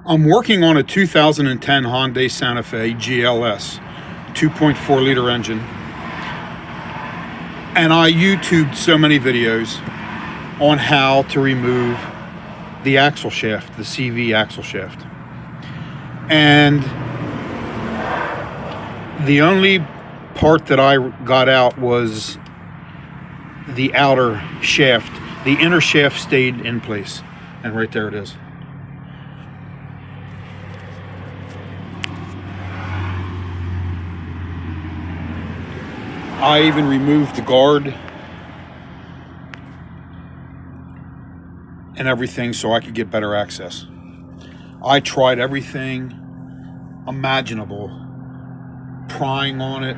I'm working on a 2010 Hyundai Santa Fe GLS 2.4 liter engine, and I YouTubed so many videos on how to remove the axle shaft, the CV axle shaft. And the only part that I got out was the outer shaft. The inner shaft stayed in place, and right there it is. I even removed the guard and everything so I could get better access. I tried everything imaginable, prying on it,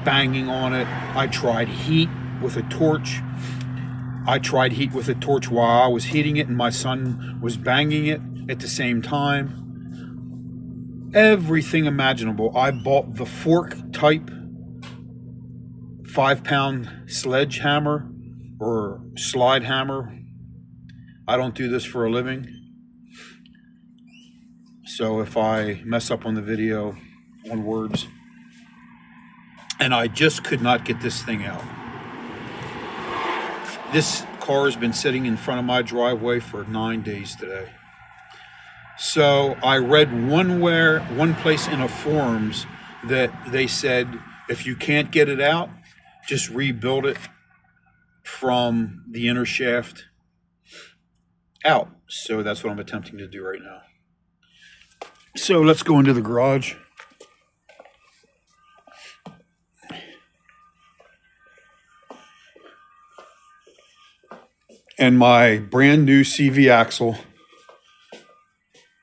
banging on it. I tried heat with a torch. I tried heat with a torch while I was heating it and my son was banging it at the same time. Everything imaginable. I bought the fork type 5-pound sledgehammer or slide hammer. I don't do this for a living, so if I mess up on the video on words, and I just could not get this thing out. This car has been sitting in front of my driveway for 9 days today. So I read one place in a forums that they said if you can't get it out, just rebuild it from the inner shaft out. So that's what I'm attempting to do right now. So let's go into the garage. And my brand new CV axle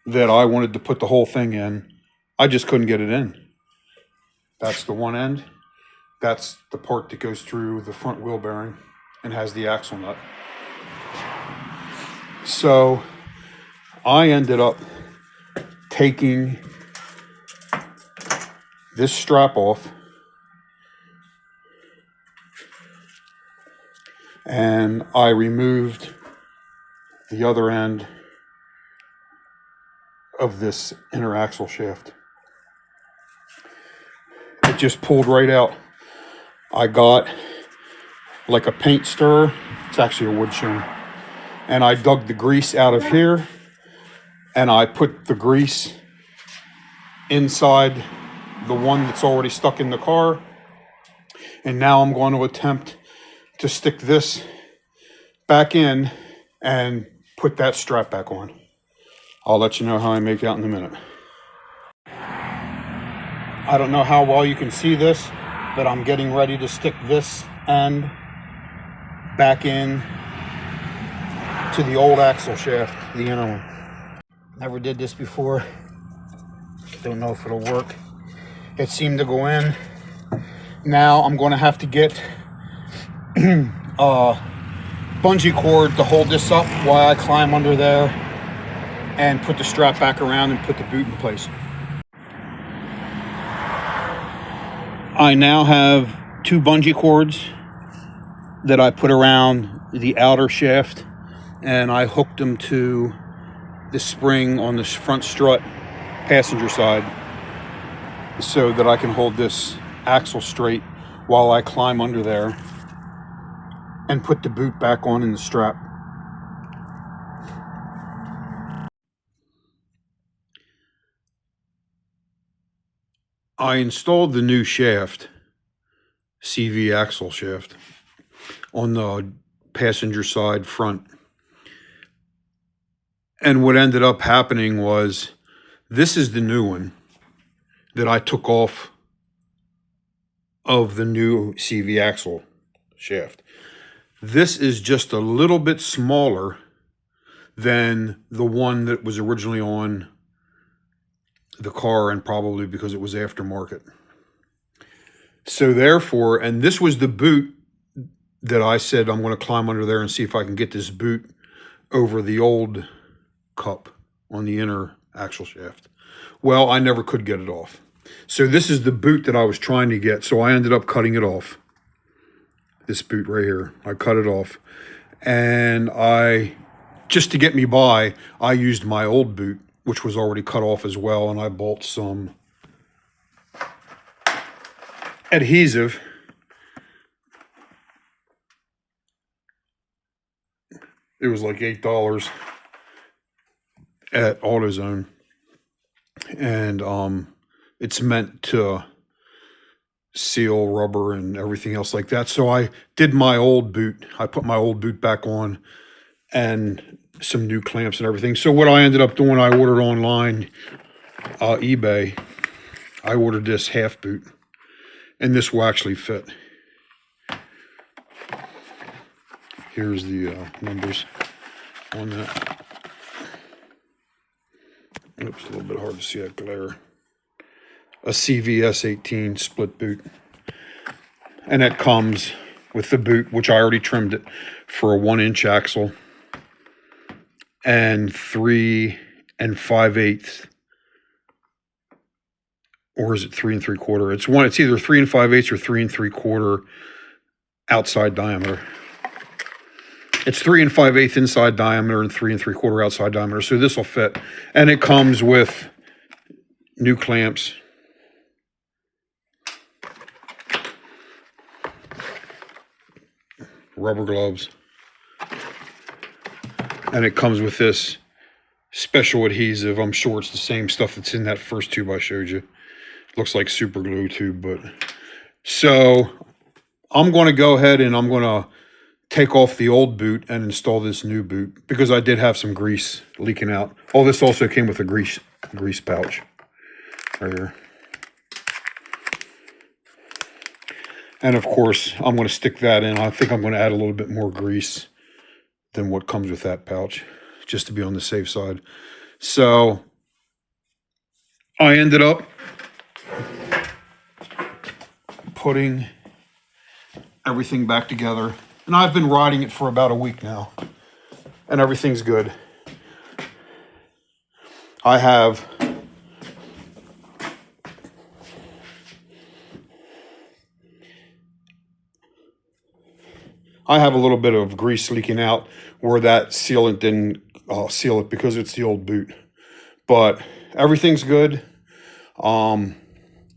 that I wanted to put the whole thing in, I just couldn't get it in. That's the one end. That's the part that goes through the front wheel bearing and has the axle nut. So I ended up taking this strap off and I removed the other end of this inner axle shaft. It just pulled right out. I got like a paint stirrer. It's actually a wood shim. And I dug the grease out of here and I put the grease inside the one that's already stuck in the car. And now I'm going to attempt to stick this back in and put that strap back on. I'll let you know how I make out in a minute. I don't know how well you can see this, but I'm getting ready to stick this end back in to the old axle shaft, the inner one. Never did this before. Don't know if it'll work. It seemed to go in. Now I'm going to have to get a bungee cord to hold this up while I climb under there and put the strap back around and put the boot in place. I now have 2 bungee cords that I put around the outer shaft, and I hooked them to the spring on the front strut passenger side so that I can hold this axle straight while I climb under there and put the boot back on in the strap. I installed the new shaft, CV axle shaft, on the passenger side front. And what ended up happening was, this is the new one that I took off of the new CV axle shaft. This is just a little bit smaller than the one that was originally on the car, and probably because it was aftermarket. So therefore, and this was the boot that I said I'm going to climb under there and see if I can get this boot over the old cup on the inner axle shaft. Well, I never could get it off. So this is the boot that I was trying to get. So I ended up cutting it off. This boot right here, I cut it off. And just to get me by, I used my old boot which was already cut off as well, and I bought some adhesive. It was like $8 at AutoZone, and it's meant to seal rubber and everything else like that. So I did my old boot. I put my old boot back on and some new clamps and everything. So what I ended up doing, I ordered online, eBay. I ordered this half boot, and this will actually fit. Here's the numbers on that. Oops, a little bit hard to see that glare. A CVS 18 split boot. And that comes with the boot, which I already trimmed it for a 1-inch axle and 3 5/8, or is it 3 3/4? It's either 3 5/8 or 3 3/4 outside diameter. It's 3 5/8 inside diameter and 3 3/4 outside diameter. So this will fit. And it comes with new clamps, rubber gloves, and it comes with this special adhesive. I'm sure it's the same stuff that's in that first tube I showed you. Looks like super glue too, but so I'm going to go ahead and I'm going to take off the old boot and install this new boot, because I did have some grease leaking out. Oh, this also came with a grease pouch right here. And of course, I'm going to stick that in. I think I'm going to add a little bit more grease than what comes with that pouch, just to be on the safe side. So I ended up putting everything back together, and I've been riding it for about a week now, and everything's good. I have a little bit of grease leaking out where that sealant didn't seal it, because it's the old boot. But everything's good.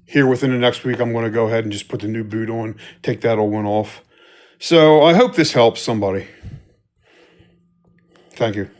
Here within the next week, I'm going to go ahead and just put the new boot on, take that old one off. So I hope this helps somebody. Thank you.